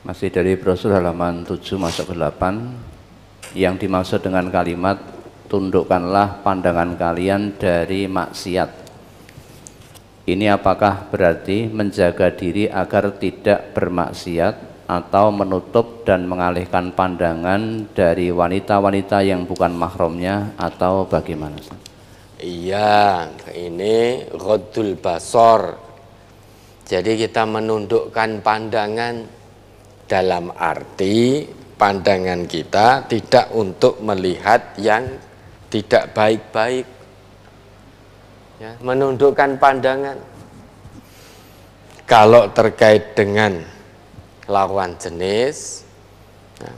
Masih dari brosur halaman 7 masuk ke 8, yang dimaksud dengan kalimat tundukkanlah pandangan kalian dari maksiat. Ini apakah berarti menjaga diri agar tidak bermaksiat atau menutup dan mengalihkan pandangan dari wanita-wanita yang bukan mahramnya, atau bagaimana? Iya, ini ghaddul basar. Jadi kita menundukkan pandangan dalam arti pandangan kita tidak untuk melihat yang tidak baik-baik. Ya, menundukkan pandangan. Kalau terkait dengan lawan jenis,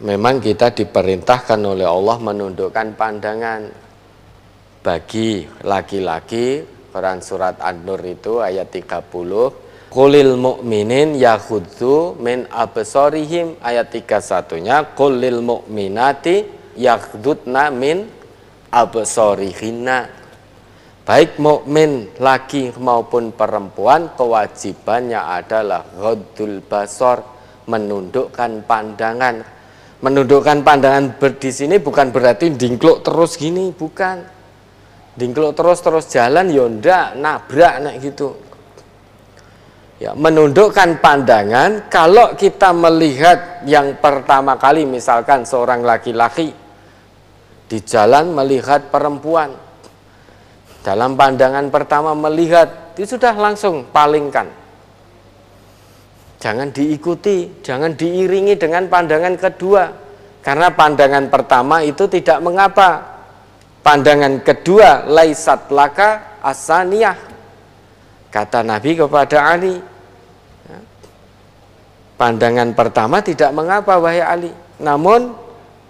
memang kita diperintahkan oleh Allah menundukkan pandangan. Bagi laki-laki, Quran surat An-Nur itu ayat 30, Qulil mu'minin yaghuddu min absarihim, ayat 31-nya Qulil mu'minati yaghdudna min absarihinna. Baik mukmin laki maupun perempuan kewajibannya adalah ghaddul basar, menundukkan pandangan. Menundukkan pandangan di sini bukan berarti dingkluk terus gini, bukan. Dingkluk terus jalan ya ndak, nabrak nek gitu. Ya, menundukkan pandangan kalau kita melihat yang pertama kali, misalkan seorang laki-laki di jalan melihat perempuan, dalam pandangan pertama melihat, itu sudah langsung palingkan. Jangan diikuti, jangan diiringi dengan pandangan kedua, karena pandangan pertama itu tidak mengapa. Pandangan kedua, laisat laka asaniyah, kata Nabi kepada Ali. Pandangan pertama tidak mengapa wahai Ali, namun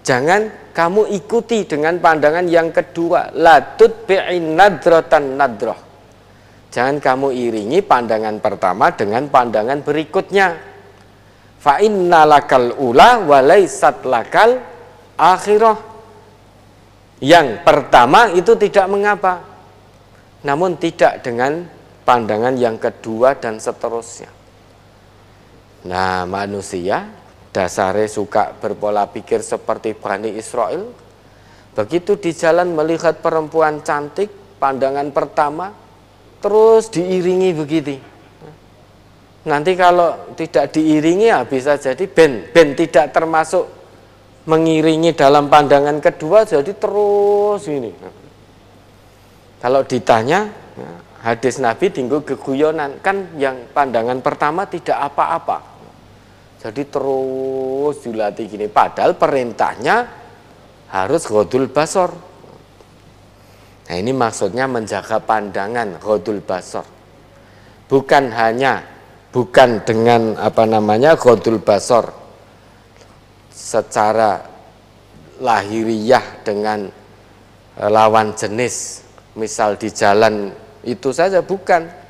jangan kamu ikuti dengan pandangan yang kedua. La tutbi'in nadratan nadrah. Jangan kamu iringi pandangan pertama dengan pandangan berikutnya. Fa inna lakal ula wa laisat lakal akhirah. Yang pertama itu tidak mengapa, namun tidak dengan pandangan yang kedua dan seterusnya. Nah, manusia dasarnya suka berpola pikir seperti Bani Israel. Begitu di jalan melihat perempuan cantik, pandangan pertama terus diiringi begitu. Nanti kalau tidak diiringi ya bisa jadi ben tidak termasuk mengiringi dalam pandangan kedua, jadi terus ini. Kalau ditanya, hadis Nabi tinggal keguyonan, kan yang pandangan pertama tidak apa-apa, jadi terus dilatih gini. Padahal perintahnya harus ghaddul basar. Nah, ini maksudnya menjaga pandangan, ghaddul basar. Bukan dengan ghaddul basar secara lahiriah dengan lawan jenis, misal di jalan itu saja, bukan.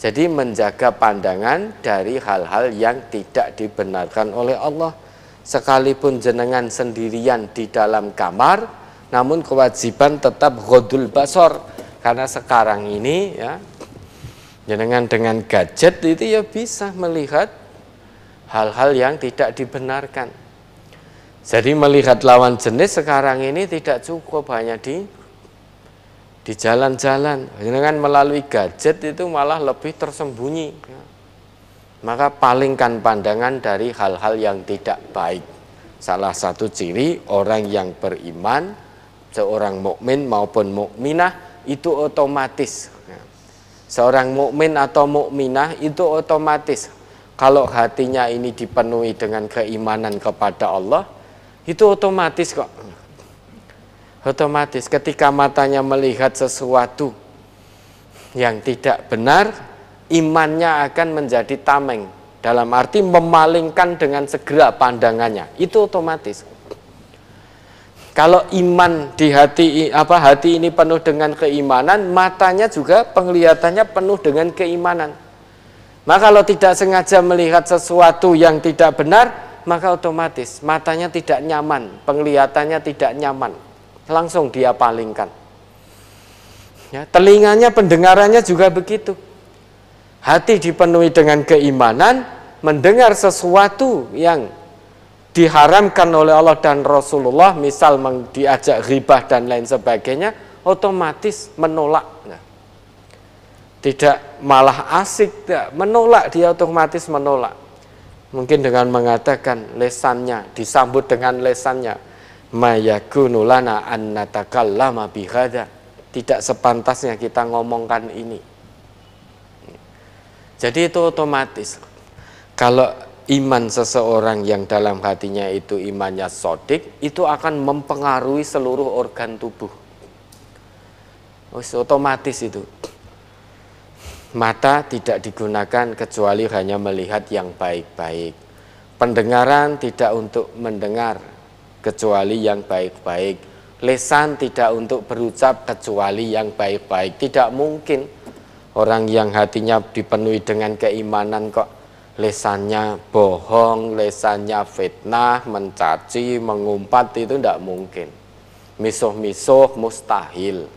Jadi menjaga pandangan dari hal-hal yang tidak dibenarkan oleh Allah. Sekalipun jenengan sendirian di dalam kamar, namun kewajiban tetap ghaddul basar. Karena sekarang ini ya, jenengan dengan gadget itu ya bisa melihat hal-hal yang tidak dibenarkan. Jadi melihat lawan jenis sekarang ini tidak cukup hanya di jalan-jalan, dengan melalui gadget itu malah lebih tersembunyi. Maka palingkan pandangan dari hal-hal yang tidak baik. Salah satu ciri orang yang beriman, seorang mukmin maupun mukminah itu otomatis. Seorang mukmin atau mukminah itu otomatis kalau hatinya ini dipenuhi dengan keimanan kepada Allah, itu otomatis kok. Otomatis ketika matanya melihat sesuatu yang tidak benar, imannya akan menjadi tameng, dalam arti memalingkan dengan segera pandangannya. Itu otomatis. Kalau iman di hati ini penuh dengan keimanan, matanya juga penglihatannya penuh dengan keimanan. Maka kalau tidak sengaja melihat sesuatu yang tidak benar, maka otomatis matanya tidak nyaman, penglihatannya tidak nyaman, langsung dia palingkan. Ya, telinganya, pendengarannya juga begitu. Hati dipenuhi dengan keimanan, mendengar sesuatu yang diharamkan oleh Allah dan Rasulullah, misal diajak ghibah dan lain sebagainya, otomatis menolak. Tidak malah asik, tidak menolak, dia otomatis menolak. Mungkin dengan mengatakan lesannya, disambut dengan lesannya, ma yakunu lana an natakallama bihadza, tidak sepantasnya kita ngomongkan ini. Jadi itu otomatis. Kalau iman seseorang yang dalam hatinya itu imannya sodik, itu akan mempengaruhi seluruh organ tubuh. Otomatis itu. Mata tidak digunakan kecuali hanya melihat yang baik-baik. Pendengaran tidak untuk mendengar kecuali yang baik-baik. Lisan tidak untuk berucap kecuali yang baik-baik. Tidak mungkin orang yang hatinya dipenuhi dengan keimanan kok lisannya bohong, lisannya fitnah, mencaci, mengumpat, itu tidak mungkin. Misuh-misuh mustahil.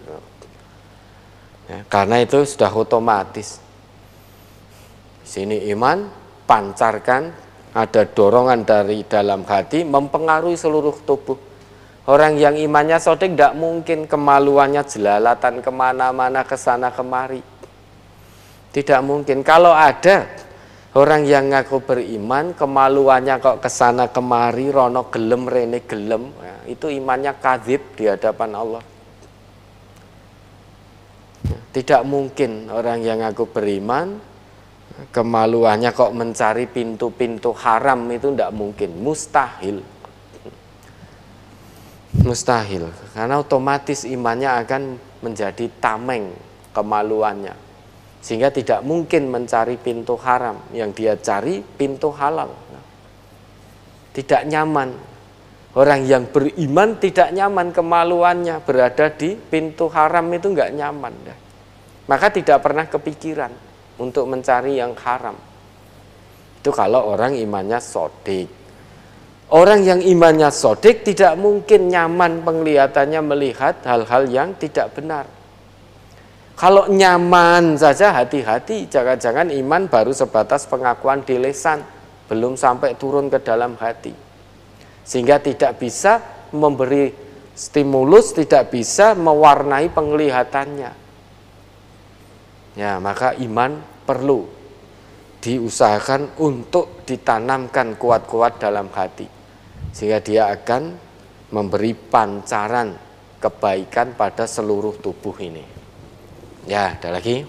Ya, karena itu sudah otomatis. Di sini iman pancarkan, ada dorongan dari dalam hati mempengaruhi seluruh tubuh. Orang yang imannya sodik tidak mungkin kemaluannya jelalatan kemana-mana, kesana kemari. Tidak mungkin. Kalau ada orang yang ngaku beriman, kemaluannya kok kesana kemari, rono gelem, rene gelem, ya, itu imannya kadzib di hadapan Allah. Tidak mungkin orang yang ngaku beriman, kemaluannya kok mencari pintu-pintu haram, itu tidak mungkin, mustahil. Mustahil, karena otomatis imannya akan menjadi tameng kemaluannya. Sehingga tidak mungkin mencari pintu haram, yang dia cari pintu halal. Tidak nyaman. Orang yang beriman tidak nyaman kemaluannya, berada di pintu haram itu enggak nyaman. Maka tidak pernah kepikiran untuk mencari yang haram. Itu kalau orang imannya sodik. Orang yang imannya sodik tidak mungkin nyaman penglihatannya melihat hal-hal yang tidak benar. Kalau nyaman saja hati-hati, jangan-jangan iman baru sebatas pengakuan di lisan, belum sampai turun ke dalam hati. Sehingga tidak bisa memberi stimulus, tidak bisa mewarnai penglihatannya. Ya, maka iman perlu diusahakan untuk ditanamkan kuat-kuat dalam hati. Sehingga dia akan memberi pancaran kebaikan pada seluruh tubuh ini. Ya, ada lagi?